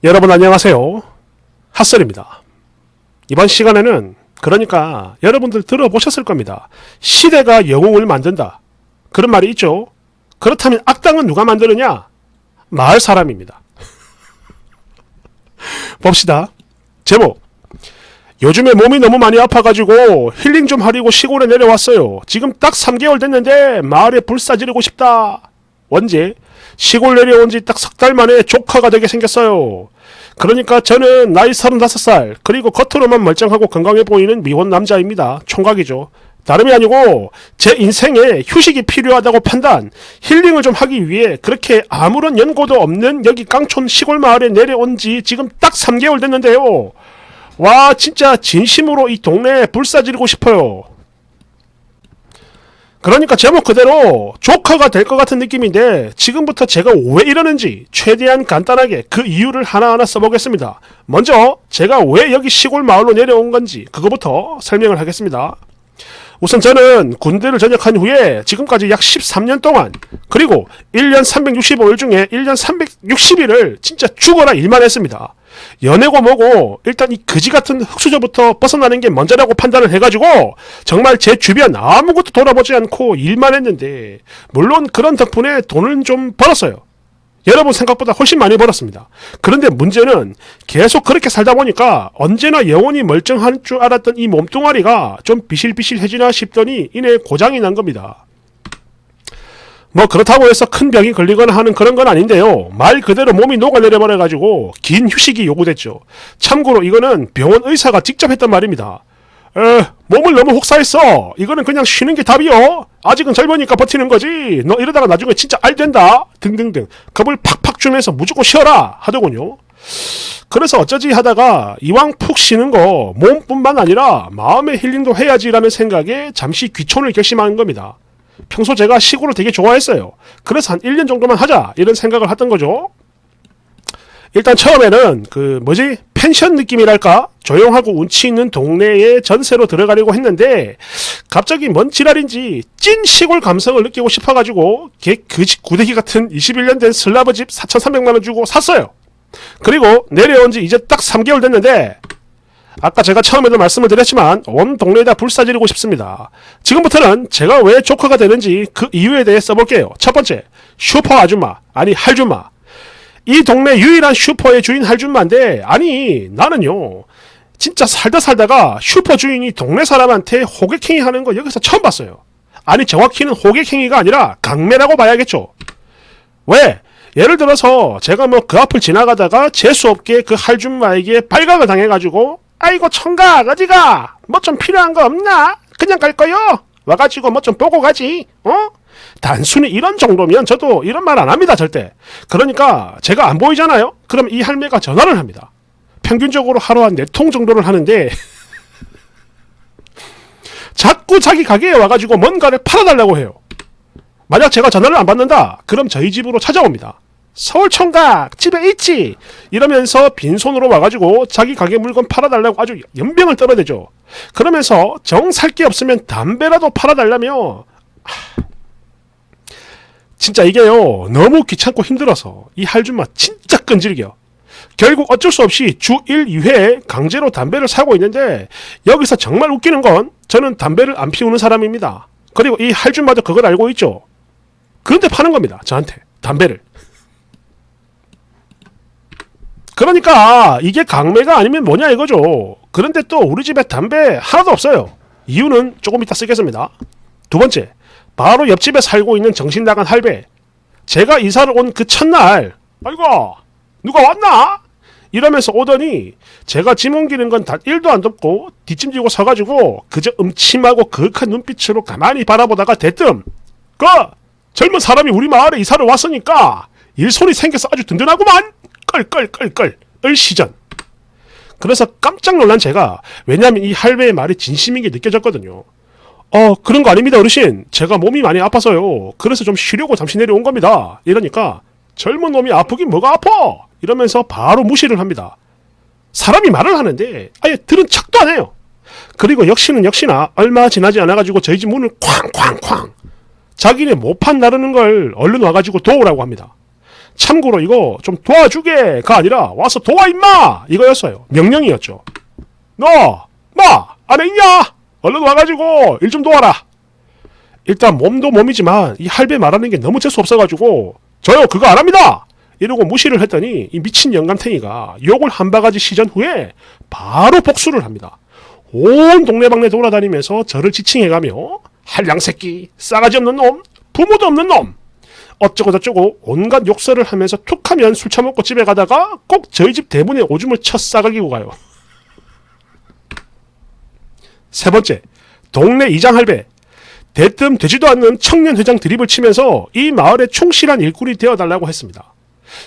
여러분 안녕하세요. 핫설입니다. 이번 시간에는 그러니까 여러분들 들어보셨을 겁니다. 시대가 영웅을 만든다. 그런 말이 있죠. 그렇다면 악당은 누가 만드느냐? 마을 사람입니다. 봅시다. 제목. 요즘에 몸이 너무 많이 아파가지고 힐링 좀 하려고 시골에 내려왔어요. 지금 딱 3개월 됐는데 마을에 불사 지르고 싶다. 원제. 시골 내려온 지 딱 3달 만에 조카가 되게 생겼어요. 그러니까 저는 나이 35살 그리고 겉으로만 멀쩡하고 건강해 보이는 미혼 남자입니다. 총각이죠. 다름이 아니고 제 인생에 휴식이 필요하다고 판단, 힐링을 좀 하기 위해 그렇게 아무런 연고도 없는 여기 깡촌 시골 마을에 내려온 지 지금 딱 3개월 됐는데요. 와 진짜 진심으로 이 동네에 불사 지르고 싶어요. 그러니까 제목 그대로 조커가 될 것 같은 느낌인데 지금부터 제가 왜 이러는지 최대한 간단하게 그 이유를 하나하나 써보겠습니다. 먼저 제가 왜 여기 시골 마을로 내려온 건지 그거부터 설명을 하겠습니다. 우선 저는 군대를 전역한 후에 지금까지 약 13년 동안 그리고 1년 365일 중에 1년 360일을 진짜 죽어라 일만 했습니다. 연애고 뭐고 일단 이 그지같은 흙수저부터 벗어나는 게 먼저라고 판단을 해가지고 정말 제 주변 아무것도 돌아보지 않고 일만 했는데 물론 그런 덕분에 돈을 좀 벌었어요. 여러분 생각보다 훨씬 많이 벌었습니다. 그런데 문제는 계속 그렇게 살다 보니까 언제나 영원히 멀쩡한 줄 알았던 이 몸뚱아리가 좀 비실비실해지나 싶더니 이내 고장이 난 겁니다. 뭐 그렇다고 해서 큰 병이 걸리거나 하는 그런 건 아닌데요. 말 그대로 몸이 녹아내려버려가지고 긴 휴식이 요구됐죠. 참고로 이거는 병원 의사가 직접 했단 말입니다. 몸을 너무 혹사했어. 이거는 그냥 쉬는 게 답이요. 아직은 젊으니까 버티는 거지. 너 이러다가 나중에 진짜 알된다. 등등등. 겁을 팍팍 주면서 무조건 쉬어라 하더군요. 그래서 어쩌지 하다가 이왕 푹 쉬는 거 몸뿐만 아니라 마음의 힐링도 해야지라는 생각에 잠시 귀촌을 결심한 겁니다. 평소 제가 시골을 되게 좋아했어요. 그래서 한 1년 정도만 하자 이런 생각을 했던 거죠. 일단 처음에는 펜션 느낌이랄까 조용하고 운치 있는 동네에 전세로 들어가려고 했는데 갑자기 뭔 지랄인지 찐 시골 감성을 느끼고 싶어가지고 그집 구데기 같은 21년 된 슬라브집 4,300만원 주고 샀어요. 그리고 내려온 지 이제 딱 3개월 됐는데 아까 제가 처음에도 말씀을 드렸지만 온 동네에다 불사 지르고 싶습니다. 지금부터는 제가 왜 조커가 되는지 그 이유에 대해 써볼게요. 첫 번째, 슈퍼 아줌마, 아니 할줌마. 이 동네 유일한 슈퍼의 주인 할줌마인데 아니 나는요 진짜 살다가 슈퍼 주인이 동네 사람한테 호객행위 하는 거 여기서 처음 봤어요. 아니 정확히는 호객행위가 아니라 강매라고 봐야겠죠. 왜? 예를 들어서 제가 뭐 그 앞을 지나가다가 재수없게 그 할줌마에게 발각을 당해가지고 아이고 청각 어디가? 뭐 좀 필요한 거 없나? 그냥 갈 거요? 와가지고 뭐 좀 보고 가지. 단순히 이런 정도면 저도 이런 말 안 합니다 절대. 그러니까 제가 안 보이잖아요. 그럼 이 할매가 전화를 합니다. 평균적으로 하루 한 4통 정도를 하는데 자꾸 자기 가게에 와가지고 뭔가를 팔아달라고 해요. 만약 제가 전화를 안 받는다 그럼 저희 집으로 찾아옵니다. 서울총각 집에 있지 이러면서 빈손으로 와가지고 자기 가게 물건 팔아달라고 아주 연병을 떨어대죠. 그러면서 정 살 게 없으면 담배라도 팔아달라며 진짜 이게요 너무 귀찮고 힘들어서 이 할줌마 진짜 끈질겨. 결국 어쩔 수 없이 주 1, 2회에 강제로 담배를 사고 있는데 여기서 정말 웃기는 건 저는 담배를 안 피우는 사람입니다. 그리고 이 할줌마도 그걸 알고 있죠. 그런데 파는 겁니다 저한테 담배를. 그러니까 이게 강매가 아니면 뭐냐 이거죠. 그런데 또 우리 집에 담배 하나도 없어요. 이유는 조금 이따 쓰겠습니다. 두 번째, 바로 옆집에 살고 있는 정신나간 할배. 제가 이사를 온 그 첫날 아이고 누가 왔나? 이러면서 오더니 제가 짐 옮기는 건 단 1도 안 덥고 뒷짐지고 서가지고 그저 음침하고 그윽한 눈빛으로 가만히 바라보다가 대뜸 젊은 사람이 우리 마을에 이사를 왔으니까 일손이 생겨서 아주 든든하구만. 껄껄껄껄 을시전. 그래서 깜짝 놀란 제가 왜냐하면 이 할배의 말이 진심인 게 느껴졌거든요. 그런 거 아닙니다 어르신. 제가 몸이 많이 아파서요. 그래서 좀 쉬려고 잠시 내려온 겁니다. 이러니까 젊은 놈이 아프긴 뭐가 아파 이러면서 바로 무시를 합니다. 사람이 말을 하는데 아예 들은 척도 안 해요. 그리고 역시나 얼마 지나지 않아가지고 저희 집 문을 쾅쾅쾅 자기네 모판 나르는 걸 얼른 와가지고 도우라고 합니다. 참고로 이거 좀 도와주게가 아니라 와서 도와 임마 이거였어요. 명령이었죠. 너 안에 있냐? 얼른 와가지고 일 좀 도와라. 일단 몸도 몸이지만 이 할배 말하는 게 너무 재수 없어가지고 저요 그거 안 합니다 이러고 무시를 했더니 이 미친 영감탱이가 욕을 한 바가지 시전 후에 바로 복수를 합니다. 온 동네방네 돌아다니면서 저를 지칭해가며 한량새끼, 싸가지 없는 놈, 부모도 없는 놈 어쩌고 저쩌고 온갖 욕설을 하면서 툭하면 술 처먹고 집에 가다가 꼭 저희 집 대문에 오줌을 쳐 싸가기고 가요. 세 번째, 동네 이장 할배. 대뜸 되지도 않는 청년 회장 드립을 치면서 이 마을의 충실한 일꾼이 되어달라고 했습니다.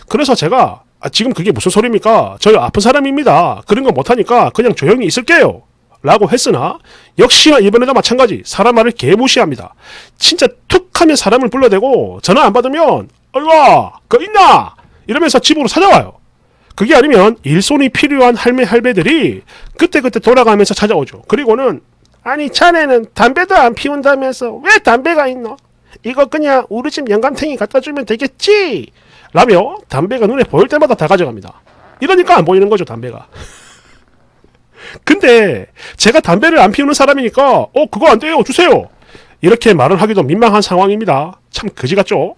그래서 제가 지금 그게 무슨 소리입니까? 저 아픈 사람입니다. 그런 거 못하니까 그냥 조용히 있을게요. 라고 했으나 역시나 이번에도 마찬가지 사람 말을 개무시합니다. 진짜 툭하면 사람을 불러대고 전화 안 받으면 어이가 그거 있나? 이러면서 집으로 찾아와요. 그게 아니면 일손이 필요한 할매들이 그때그때 돌아가면서 찾아오죠. 그리고는 아니 자네는 담배도 안 피운다면서 왜 담배가 있노? 이거 그냥 우리 집 영감탱이 갖다 주면 되겠지? 라며 담배가 눈에 보일 때마다 다 가져갑니다. 이러니까 안 보이는 거죠 담배가. 근데 제가 담배를 안 피우는 사람이니까 그거 안 돼요 주세요 이렇게 말을 하기도 민망한 상황입니다. 참 그지 같죠?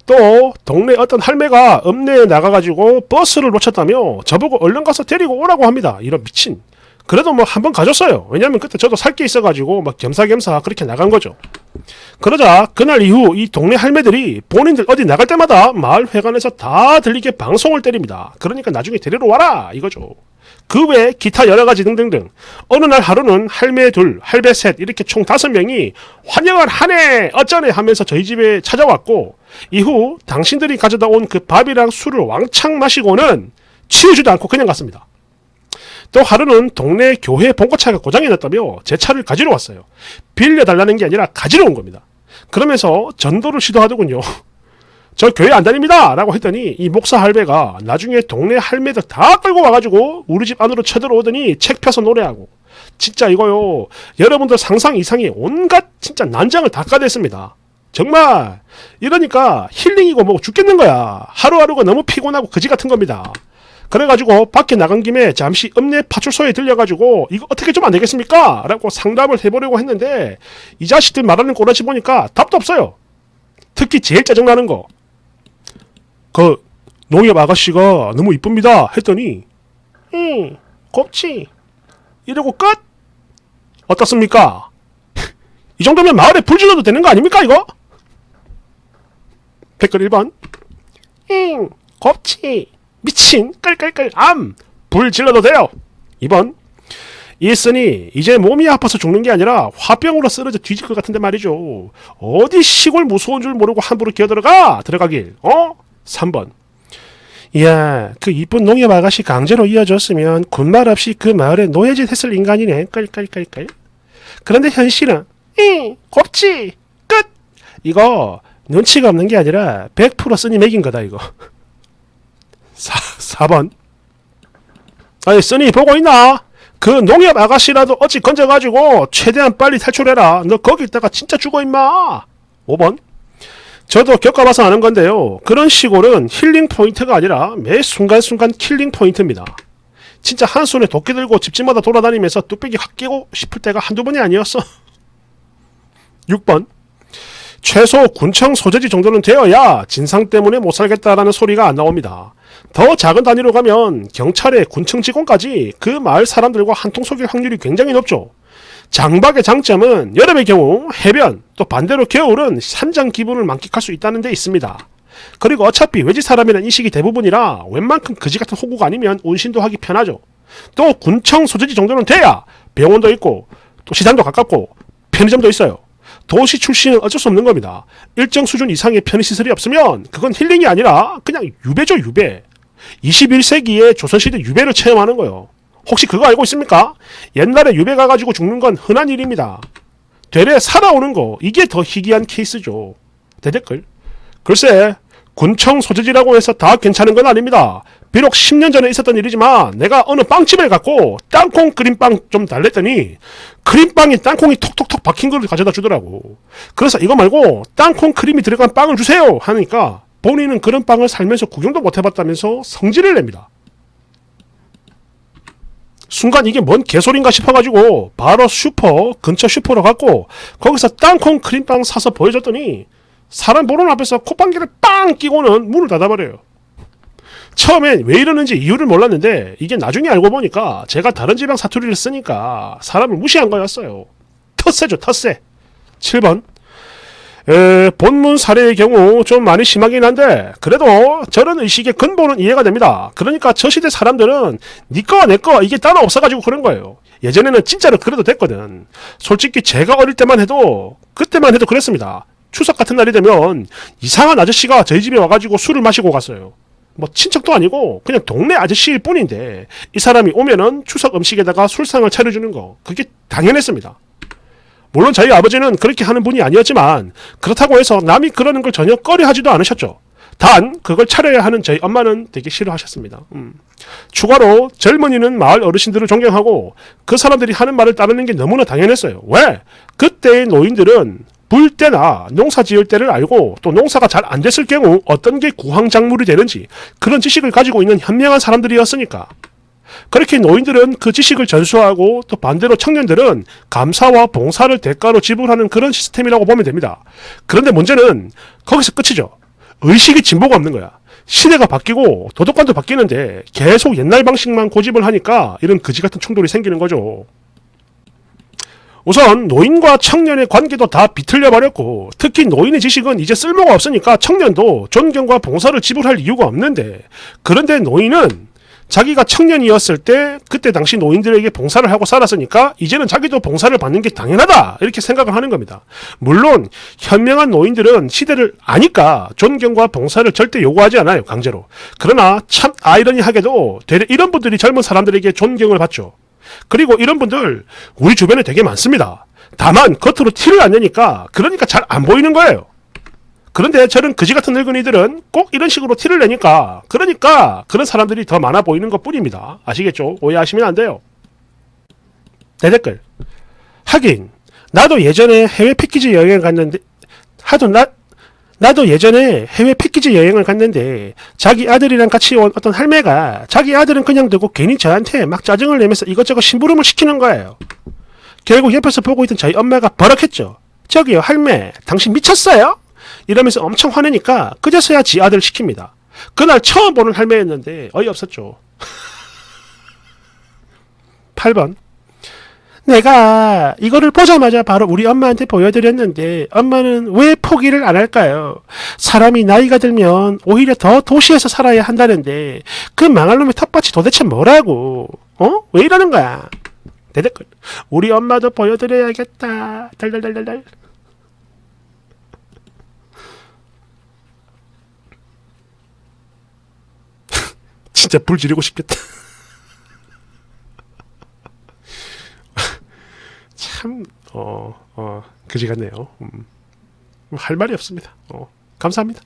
또 동네 어떤 할매가 읍내에 나가가지고 버스를 놓쳤다며 저보고 얼른 가서 데리고 오라고 합니다. 이런 미친. 그래도 뭐 한번 가졌어요. 왜냐면 그때 저도 살 게 있어가지고 막 겸사겸사 그렇게 나간 거죠. 그러자 그날 이후 이 동네 할매들이 본인들 어디 나갈 때마다 마을 회관에서 다 들리게 방송을 때립니다. 그러니까 나중에 데리러 와라 이거죠. 그 외에 기타 여러가지 등등등. 어느 날 하루는 할매 둘, 할배 셋 이렇게 총 5명이 환영을 하네 어쩌네 하면서 저희 집에 찾아왔고 이후 당신들이 가져다 온 그 밥이랑 술을 왕창 마시고는 치우지도 않고 그냥 갔습니다. 또 하루는 동네 교회 봉고차가 고장이 났다며 제 차를 가지러 왔어요. 빌려달라는 게 아니라 가지러 온 겁니다. 그러면서 전도를 시도하더군요. 저 교회 안 다닙니다 라고 했더니 이 목사 할배가 나중에 동네 할매들 다 끌고 와가지고 우리 집 안으로 쳐들어오더니 책 펴서 노래하고 진짜 이거요 여러분들 상상 이상의 온갖 진짜 난장을 다 까댔습니다. 정말 이러니까 힐링이고 뭐고 죽겠는 거야. 하루하루가 너무 피곤하고 그지 같은 겁니다. 그래가지고 밖에 나간 김에 잠시 읍내 파출소에 들려가지고 이거 어떻게 좀 안 되겠습니까? 라고 상담을 해보려고 했는데 이 자식들 말하는 꼬라지 보니까 답도 없어요. 특히 제일 짜증나는 거. 그 농협 아가씨가 너무 이쁩니다 했더니 곱지 이러고 끝? 어떻습니까? 이 정도면 마을에 불 질러도 되는 거 아닙니까 이거? 댓글 1번 곱지 미친 끌끌끌 불 질러도 돼요. 2번 있으니 이제 몸이 아파서 죽는 게 아니라 화병으로 쓰러져 뒤질 것 같은데 말이죠. 어디 시골 무서운 줄 모르고 함부로 들어가길 3번 이야 그 이쁜 농협 아가씨 강제로 이어줬으면 군말 없이 그 마을에 노예짓 했을 인간이네. 끌끌끌끌. 그런데 현실은 곱지 끝. 이거 눈치가 없는 게 아니라 100% 쓰니 매긴 거다 이거. 4번 아니 쓰니 보고 있나? 그 농협 아가씨라도 어찌 건져가지고 최대한 빨리 탈출해라. 너 거기 있다가 진짜 죽어 임마. 5번 저도 겪어봐서 아는 건데요. 그런 시골은 힐링 포인트가 아니라 매 순간순간 킬링 포인트입니다. 진짜 한 손에 도끼 들고 집집마다 돌아다니면서 뚝배기 확 깨고 싶을 때가 한두 번이 아니었어. 6번 최소 군청 소재지 정도는 되어야 진상 때문에 못 살겠다라는 소리가 안 나옵니다. 더 작은 단위로 가면 경찰의 군청 직원까지 그 마을 사람들과 한통 속일 확률이 굉장히 높죠. 장박의 장점은 여름의 경우 해변, 또 반대로 겨울은 산장 기분을 만끽할 수 있다는 데 있습니다. 그리고 어차피 외지 사람이란 인식이 대부분이라 웬만큼 그지같은 호구가 아니면 운신도 하기 편하죠. 또 군청 소재지 정도는 돼야 병원도 있고 또 시장도 가깝고 편의점도 있어요. 도시 출신은 어쩔 수 없는 겁니다. 일정 수준 이상의 편의시설이 없으면 그건 힐링이 아니라 그냥 유배죠 유배. 21세기에 조선시대 유배를 체험하는 거예요. 혹시 그거 알고 있습니까? 옛날에 유배 가가지고 죽는 건 흔한 일입니다. 되레 살아오는 거 이게 더 희귀한 케이스죠. 대댓글 글쎄 군청 소재지라고 해서 다 괜찮은 건 아닙니다. 비록 10년 전에 있었던 일이지만 내가 어느 빵집에 갔고 땅콩 크림빵 좀 달랬더니 크림빵에 땅콩이 톡톡톡 박힌 걸 가져다 주더라고. 그래서 이거 말고 땅콩 크림이 들어간 빵을 주세요 하니까 본인은 그런 빵을 살면서 구경도 못 해봤다면서 성질을 냅니다. 순간 이게 뭔 개소린가 싶어가지고 바로 근처 슈퍼로 갔고 거기서 땅콩 크림빵 사서 보여줬더니 사람 보는 앞에서 콧방귀를 빵 끼고는 문을 닫아버려요. 처음엔 왜 이러는지 이유를 몰랐는데 이게 나중에 알고 보니까 제가 다른 지방 사투리를 쓰니까 사람을 무시한 거였어요. 텃세죠, 텃세. 7번. 본문 사례의 경우 좀 많이 심하긴 한데 그래도 저런 의식의 근본은 이해가 됩니다. 그러니까 저 시대 사람들은 니꺼 내꺼 이게 따로 없어가지고 그런 거예요. 예전에는 진짜로 그래도 됐거든. 솔직히 제가 어릴 때만 해도 그랬습니다. 추석 같은 날이 되면 이상한 아저씨가 저희 집에 와가지고 술을 마시고 갔어요. 뭐 친척도 아니고 그냥 동네 아저씨일 뿐인데 이 사람이 오면은 추석 음식에다가 술상을 차려주는 거 그게 당연했습니다. 물론 저희 아버지는 그렇게 하는 분이 아니었지만 그렇다고 해서 남이 그러는 걸 전혀 꺼려하지도 않으셨죠. 단 그걸 차려야 하는 저희 엄마는 되게 싫어하셨습니다. 추가로 젊은이는 마을 어르신들을 존경하고 그 사람들이 하는 말을 따르는 게 너무나 당연했어요. 왜? 그때의 노인들은 불 때나 농사 지을 때를 알고 또 농사가 잘 안 됐을 경우 어떤 게 구황작물이 되는지 그런 지식을 가지고 있는 현명한 사람들이었으니까. 그렇게 노인들은 그 지식을 전수하고 또 반대로 청년들은 감사와 봉사를 대가로 지불하는 그런 시스템이라고 보면 됩니다. 그런데 문제는 거기서 끝이죠. 의식이 진보가 없는 거야. 시대가 바뀌고 도덕관도 바뀌는데 계속 옛날 방식만 고집을 하니까 이런 그지 같은 충돌이 생기는 거죠. 우선 노인과 청년의 관계도 다 비틀려 버렸고 특히 노인의 지식은 이제 쓸모가 없으니까 청년도 존경과 봉사를 지불할 이유가 없는데 그런데 노인은 자기가 청년이었을 때 그때 당시 노인들에게 봉사를 하고 살았으니까 이제는 자기도 봉사를 받는 게 당연하다 이렇게 생각을 하는 겁니다. 물론 현명한 노인들은 시대를 아니까 존경과 봉사를 절대 요구하지 않아요. 강제로. 그러나 참 아이러니하게도 되레 이런 분들이 젊은 사람들에게 존경을 받죠. 그리고 이런 분들 우리 주변에 되게 많습니다. 다만 겉으로 티를 안 내니까 그러니까 잘 안 보이는 거예요. 그런데 저런 그지 같은 늙은이들은 꼭 이런 식으로 티를 내니까 그러니까 그런 사람들이 더 많아 보이는 것 뿐입니다. 아시겠죠? 오해하시면 안 돼요. 내 댓글. 하긴 나도 예전에 해외 패키지 여행을 갔는데 나도 예전에 해외 패키지 여행을 갔는데 자기 아들이랑 같이 온 어떤 할매가 자기 아들은 그냥 두고 괜히 저한테 막 짜증을 내면서 이것저것 심부름을 시키는 거예요. 결국 옆에서 보고 있던 저희 엄마가 버럭했죠. 저기요 할매 당신 미쳤어요? 이러면서 엄청 화내니까 그제서야 지 아들을 시킵니다. 그날 처음 보는 할매였는데 어이없었죠. 8번. 내가 이거를 보자마자 바로 우리 엄마한테 보여드렸는데 엄마는 왜 포기를 안 할까요? 사람이 나이가 들면 오히려 더 도시에서 살아야 한다는데 그 망할 놈의 텃밭이 도대체 뭐라고? 왜 이러는 거야? 내 댓글. 우리 엄마도 보여드려야겠다. 달달달달달. 진짜 불 지르고 싶겠다. 참, 그지 같네요. 할 말이 없습니다. 감사합니다.